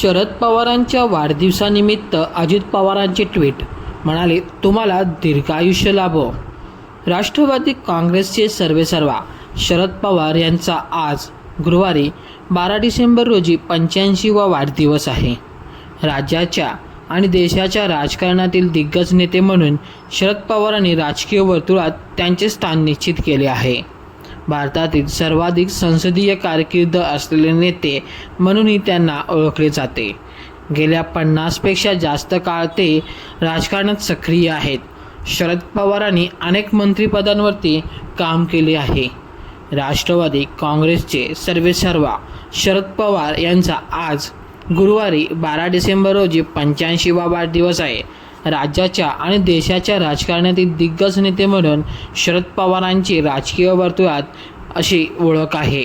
शरद पवारांच्या वाढदिवसानिमित्त अजित पवारांचे ट्विट म्हणाले, तुम्हाला दीर्घायुष्य लाभो. राष्ट्रवादी काँग्रेसचे सर्वेसर्वा शरद पवार यांचा आज गुरुवारी 12 डिसेंबर रोजी 85वा वाढदिवस आहे. राज्याच्या आणि देशाच्या राजकारणातील दिग्गज नेते म्हणून शरद पवारांनी राजकीय वर्तुळात त्यांचे स्थान निश्चित केले आहे. भारतातील सर्वाधिक संसदीय कारकीर्द असलेले नेते म्हणूनही त्यांना ओळखले जाते. गेल्या 50पेक्षा जास्त काळ ते राजकारणात सक्रिय आहेत. शरद पवारांनी अनेक मंत्रिपदांवरती काम केले आहे. राष्ट्रवादी काँग्रेसचे सर्वेसर्वा शरद पवार यांचा आज गुरुवारी 12 डिसेंबर रोजी 85वा वाढदिवस आहे. राज्याच्या आणि देशाच्या राजकारणातील दिग्गज नेते म्हणून शरद पवारांची राजकीय वर्तुळात अशी ओळख आहे.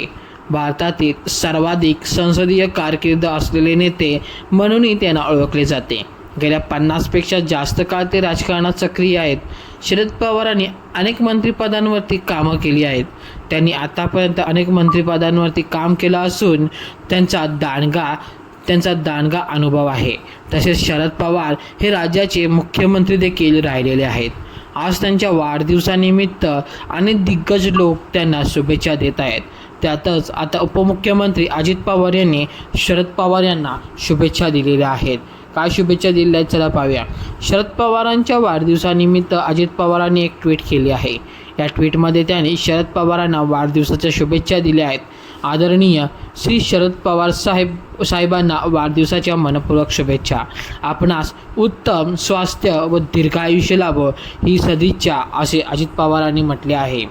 भारतातील सर्वाधिक संसदीय कारकीर्द असलेले नेते म्हणूनही त्यांना ओळखले जाते. गेल्या 50पेक्षा जास्त काळ ते राजकारणात सक्रिय आहेत. शरद पवारांनी अनेक मंत्रिपदांवरती कामं केली आहेत. त्यांनी आतापर्यंत अनेक मंत्रिपदांवरती काम केलं असून त्यांचा दांडगा अनुभव आहे. तसेच शरद पवार हे राज्याचे मुख्यमंत्री देखील राहिलेले आहेत. आज त्यांच्या वाढदिवसानिमित्त अनेक दिग्गज लोक त्यांना शुभेच्छा देत आहेत. त्यातच आता उपमुख्यमंत्री अजित पवार यांनी शरद पवार यांना शुभेच्छा दिलेल्या आहेत. काय शुभेच्छा दिल्या आहेत चला पाहूया. शरद पवारांच्या वाढदिवसानिमित्त अजित पवारांनी एक ट्विट केले आहे. या ट्विटमध्ये त्यांनी शरद पवारांना वाढदिवसाच्या शुभेच्छा दिल्या आहेत. आदरणीय श्री शरद पवार साहेबांना वाढदिवसाच्या मनपूर्वक शुभेच्छा. आपणास उत्तम स्वास्थ्य व दीर्घायुष्य लाभो ही सदिच्छा असे अजित पवारांनी म्हटले आहे.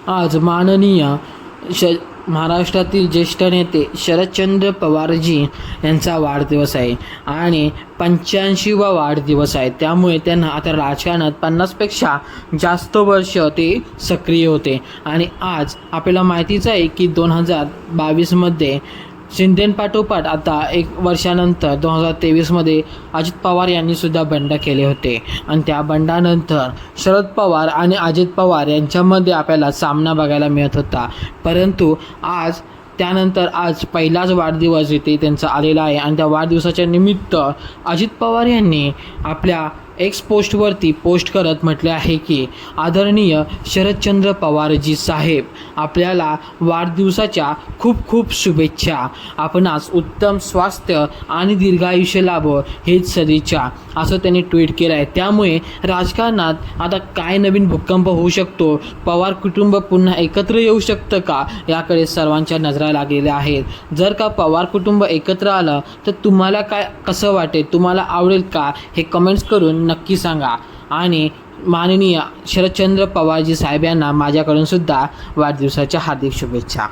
आज माननीय महाराष्ट्रातील ज्येष्ठ नेते शरदचंद्र पवारजी यांचा वाढदिवस आहे आणि 85वा वाढदिवस आहे. त्यामुळे त्यांना आता राजकारणात 50पेक्षा जास्त वर्ष ते सक्रिय होते. आणि आज आपल्याला माहितीच आहे की 2022मध्ये शिंदेंपाठोपाठ आता एक वर्षानंतर 2023मध्ये अजित पवार यांनी सुद्धा बंड केले होते. आणि त्या बंडानंतर शरद पवार आणि अजित पवार यांच्यामध्ये आपल्याला सामना बघायला मिळत होता. परंतु आज पहिलाच वाढदिवस इथे त्यांचा आलेला आहे. आणि त्या वाढदिवसाच्या निमित्त अजित पवार यांनी आपल्या एक्स पोस्टवरती पोस्ट करत म्हटले आहे की आदरणीय शरदचंद्र पवारजी साहेब, आपल्याला वाढदिवसाच्या खूप खूप शुभेच्छा. आपणास उत्तम स्वास्थ्य आणि दीर्घायुष्य लाभो हेच सदिच्छा असं त्यांनी ट्विट केलं आहे. त्यामुळे राजकारणात आता काय नवीन भूकंप होऊ शकतो, पवार कुटुंब पुन्हा एकत्र येऊ शकतं का, याकडे सर्वांच्या नजरा लागलेल्या आहेत. जर का पवार कुटुंब एकत्र आलं तर तुम्हाला कसं वाटेल, तुम्हाला आवडेल का, हे कमेंट्स करून नक्की सांगा. आणि माननीय शरदचंद्र पवारजी साहेब यांना माझ्याकडून सुद्धा वाढदिवसाच्या हार्दिक शुभेच्छा.